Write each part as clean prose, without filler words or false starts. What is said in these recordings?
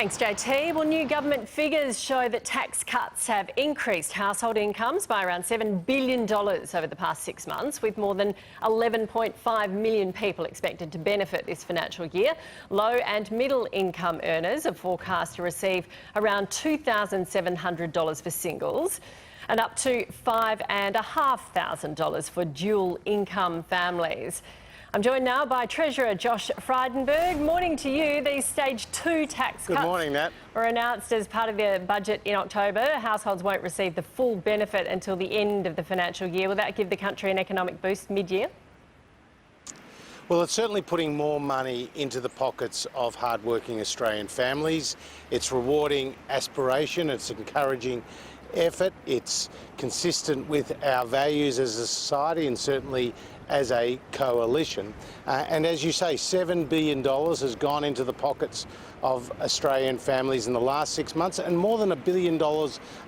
Thanks, JT. Well, new government figures show that tax cuts have increased household incomes by around $7 billion over the past 6 months, with more than 11.5 million people expected to benefit this financial year. Low and middle income earners are forecast to receive around $2,700 for singles and up to $5,500 for dual income families. I'm joined now by Treasurer Josh Frydenberg. Morning to you. These stage 2 tax cuts morning, Nat. were announced as part of the budget in October. Households won't receive the full benefit until the end of the financial year. Will that give the country an economic boost mid-year? Well, it's certainly putting more money into the pockets of hard-working Australian families. It's rewarding aspiration, it's encouraging effort, it's consistent with our values as a society and certainly as a coalition. And as you say, $7 billion has gone into the pockets of Australian families in the last 6 months, and more than $1 billion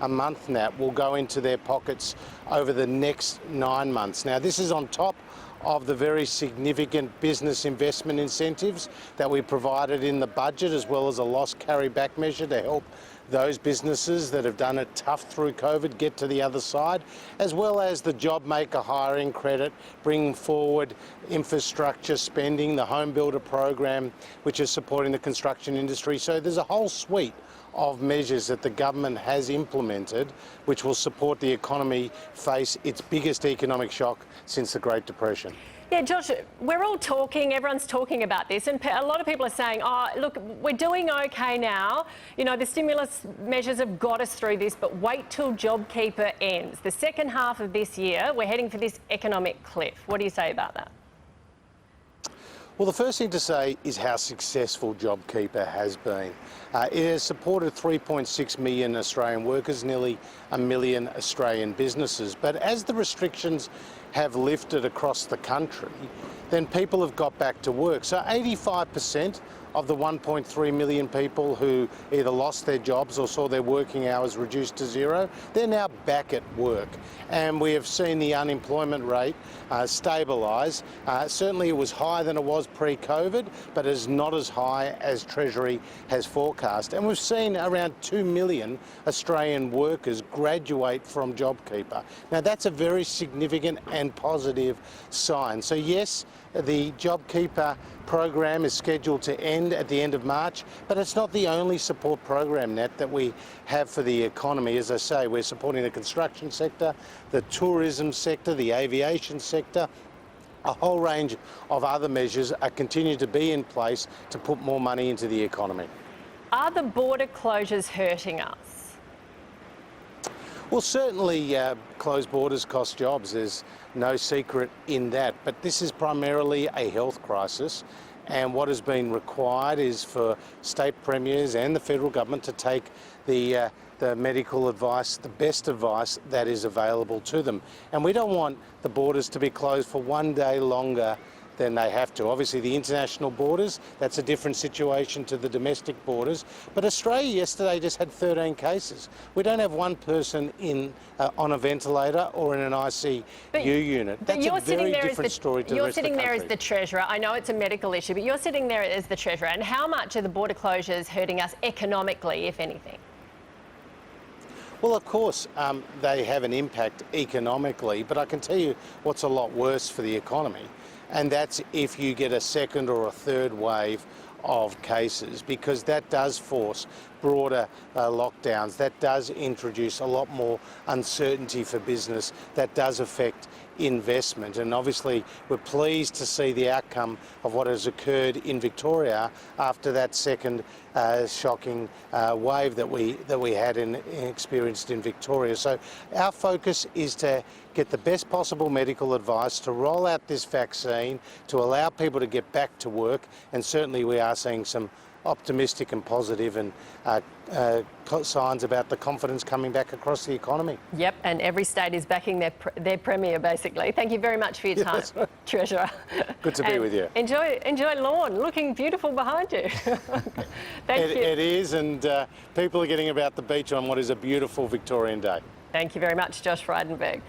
a month now will go into their pockets over the next 9 months. Now, this is on top of the very significant business investment incentives that we provided in the budget, as well as a loss carryback measure to help those businesses that have done it tough through COVID get to the other side, as well as the job maker hiring credit, bringing forward infrastructure spending, the home builder program, which is supporting the construction industry. So there's a whole suite of measures that the government has implemented which will support the economy face its biggest economic shock since the Great Depression. Yeah, Josh, we're all talking, everyone's talking about this, and a lot of people are saying, oh, look, we're doing okay now. You know, the stimulus measures have got us through this, but wait till JobKeeper ends. The second half of this year, we're heading for this economic cliff. What do you say about that? Well, the first thing to say is how successful JobKeeper has been. It has supported 3.6 million Australian workers, nearly 1 million Australian businesses. But as the restrictions have lifted across the country, then people have got back to work. So 85% of the 1.3 million people who either lost their jobs or saw their working hours reduced to zero, they're now back at work. And we have seen the unemployment rate stabilise. Certainly it was higher than it was pre-COVID, but is not as high as Treasury has forecast. And we've seen around 2 million Australian workers graduate from JobKeeper. Now that's a very significant and positive sign. So yes, the JobKeeper program is scheduled to end at the end of March, but it's not the only support program, Nat, that we have for the economy. As I say, we're supporting the construction sector, the tourism sector, the aviation sector. A whole range of other measures are continuing to be in place to put more money into the economy. Are the border closures hurting us? Well, certainly closed borders cost jobs. There's no secret in that. But this is primarily a health crisis. And what has been required is for state premiers and the federal government to take the medical advice, the best advice that is available to them. And we don't want the borders to be closed for one day longer than they have to. Obviously the international borders, that's a different situation to the domestic borders. But Australia yesterday just had 13 cases. We don't have one person on a ventilator or in an ICU unit. That's a very different story to the rest of the country. You're sitting there as the Treasurer. I know it's a medical issue, but you're sitting there as the Treasurer. And how much are the border closures hurting us economically, if anything? Well, of course, they have an impact economically, but I can tell you what's a lot worse for the economy. And that's if you get a second or a third wave of cases, because that does force broader lockdowns, that does introduce a lot more uncertainty for business, that does affect investment. And obviously we're pleased to see the outcome of what has occurred in Victoria after that second shocking wave that we had experienced in Victoria. So our focus is to get the best possible medical advice, to roll out this vaccine, to allow people to get back to work, and certainly we are seeing some optimistic and positive and signs about the confidence coming back across the economy. Yep, and every state is backing their premier, basically. Thank you very much for your time, Treasurer. Good to be with you. Enjoy Lawn, looking beautiful behind you. Thank you. It is, and people are getting about the beach on what is a beautiful Victorian day. Thank you very much, Josh Frydenberg.